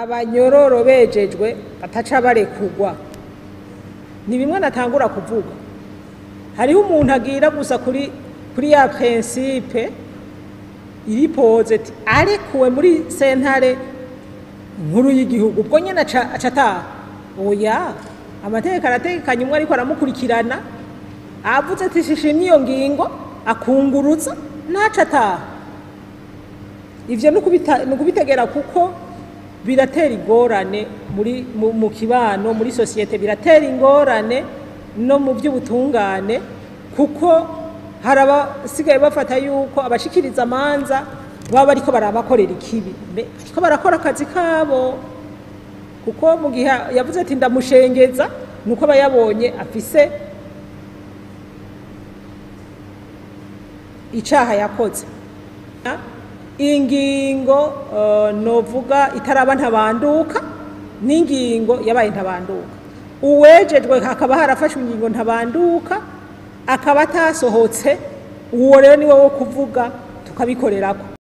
abanyororo bejejwe bataca barekugwa. Ni bimwe natangura kuvuga. Hariho umuntu agira gusa kuri ya principe iripoze ati arekuwe muri sentare nkuru y'igihugu ubwo nyene acata oya amategeko arategekanye umwe ariko aramukurikirana avuze ati shishimye iyo ngingo akunguruza ntacata. Ivyo nukubitegera kuko biratera ingorane mu kibano muri societe, biratera ingorane no mu by'ubutungane kuko harabasigaye bafata yuko abashikiriza amanza baba ariko barabakorera ikibi ariko barakora akazi kabo kuko mu gihe yavuze ati ndamushengeza nuko bayabonye afise icaha yakoze. Ingingo novuga itaraba ntabanduka n'ingingo yabaye ntabanduka. Uwejejwe hakaba harafashwe ingingo ntabanduka akaba atasohotse, uwo rero niwe wo kuvuga tukabikorerako.